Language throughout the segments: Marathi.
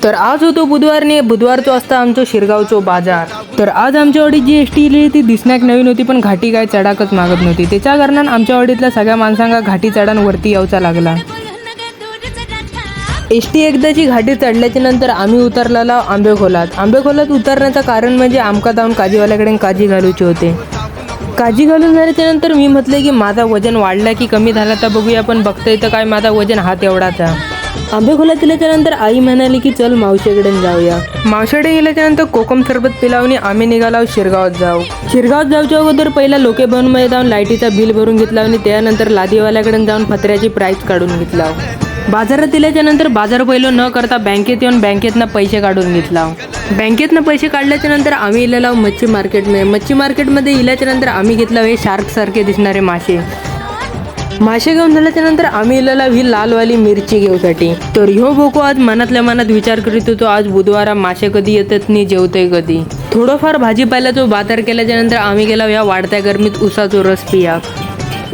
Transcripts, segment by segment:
तर आज होतो बुधवारने बुधवारचो असता आमचो शिरगावचो बाजार. तर आज आमच्या वाडीत जी एस टी इली ती दिसण्याक नवीन होती, पण घाटी काय चढाकच मागत नव्हती. त्याच्या कारणान आमच्या वाडीतल्या सगळ्या माणसांका घाटी चढान वरती यावचा लागला. एस टी एकदाची घाटी चढल्याच्या नंतर आम्ही उतरलेला आंबेखोलात. आंबेखोलात उतरण्याचं कारण म्हणजे आमका जाऊन काजीवाल्याकडे काजी घालूचे होते. काजी घालून झाल्याच्या नंतर मी म्हटले की माझा वजन वाढला की कमी झाला तर बघूया, पण बघता तर काय माझा वजन हात एवढाचा. आंबेखोलात गेल्याच्या नंतर आई म्हणाली की चल मावशीकडे जाऊया. मावशीकडे गेल्याच्या नंतर कोकम सरबत पिलावणी आम्ही निघालो शिरगावात जाऊ. शिरगावात जाऊच्या अगोदर पहिला लोकेभवनमध्ये जाऊन लाईटीचा बिल भरून घेतला आणि त्यानंतर लादीवाल्याकडे जाऊन पत्र्याची प्राईस काढून घेतला. बाजारात दिल्याच्या नंतर बाजार पहिलं न करता बँकेत येऊन बँकेतनं पैसे काढून घेतला. बँकेतनं पैसे काढल्याच्या नंतर आम्ही इलेला मच्छी मार्केटमध्ये. मच्छी मार्केटमध्ये इल्याच्या नंतर आम्ही घेतला हे शार्क सारखे दिसणारे मासे घेऊन झाल्याच्या नंतर आम्ही इलेला ही लालवाली मिरची घेऊसाठी. तर ह्यो बोको आज मनातल्या मनात विचार करीत होतो आज बुधवारा मासे कधी येतात नि जेवतोय कधी. थोडंफार भाजीपाल्याचा बाजार केल्याच्या नंतर आम्ही गेला या वाढत्या गरमीत उसाचो रस पियाक.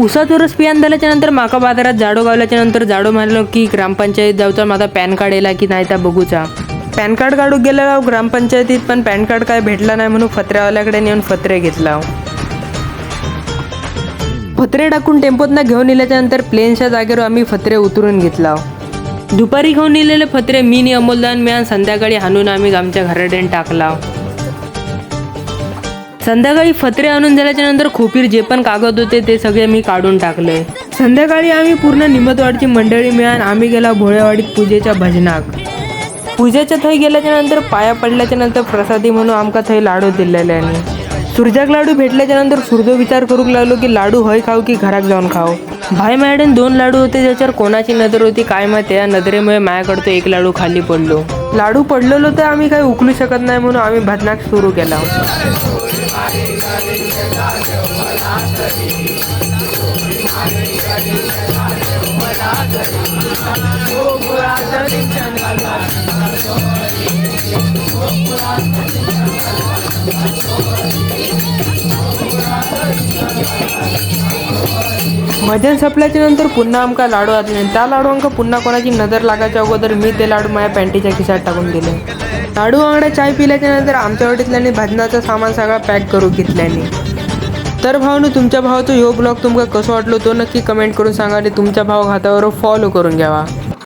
उसाचो रस पियान झाल्याच्या नंतर माका बाजारात जाडो गावल्याच्या नंतर जाडो म्हणलो की ग्रामपंचायत जाऊचा माझा पॅन कार्ड येला की नाही त्या बघूचा. पॅन कार्ड काढून गेलेला ग्रामपंचायतीत, पण पॅन कार्ड काय भेटला नाही म्हणून फत्र्यावाल्याकडे नेऊन फत्रे घेतला. फत्रे टाकून टेम्पोतनं घेऊन इल्याच्या नंतर प्लेनच्या जागेवर आम्ही फत्रे उतरून घेतला. दुपारी घेऊन इलेले फत्रे मी नि अमोलदान मिळून संध्याकाळी हाणून आम्ही आमच्या घराडेन टाकला. संध्याकाळी फत्रे आणून झाल्याच्या नंतर खोपीर जे पण कागद होते ते सगळे मी काढून टाकले. संध्याकाळी आम्ही पूर्ण निमतवाडची मंडळी मिळून आम्ही गेला भोळेवाडीत पूजेच्या भजनाक. पूजेच्या थंय गेल्याच्या नंतर पाया पडल्याच्या नंतर प्रसादी म्हणून आमका थंय लाडू दिलेल्याने. सुरजाक लाडू भेटल्याच्या नंतर सुरजो विचार करू लागलो की लाडू हय खाऊ की घरात जाऊन खाऊ. भाई मॅडम 2 लाडू होते ज्याच्यावर कोणाची नजर होती काय माहिती, या नजरेमुळे माझ्याकडं एक लाडू खाली पडलो. लाडू पडलेलो तर आम्ही काही उकलू शकत नाही म्हणून आम्ही भजनाक सुरू केला. भजन संपल्याच्या नंतर पुन्हा आमका लाडू आले. त्या लाडू आमका पुन्हा कोणाची नजर लागायच्या अगोदर मी ते लाडू माझ्या पॅन्टीच्या खिशात टाकून दिले. लाडू वांगडा चाय पिल्याच्या नंतर आमच्या वाडीतल्यानी भजनाचं सामान सगळं पॅक करून घेतल्याने. तर भावनो, तुमच्या भावाचा ह्यो ब्लॉग तुमका कसं वाटलो तो नक्की कमेंट करून सांगा आणि तुमच्या भाव खात्यावर फॉलो करून घ्यावा.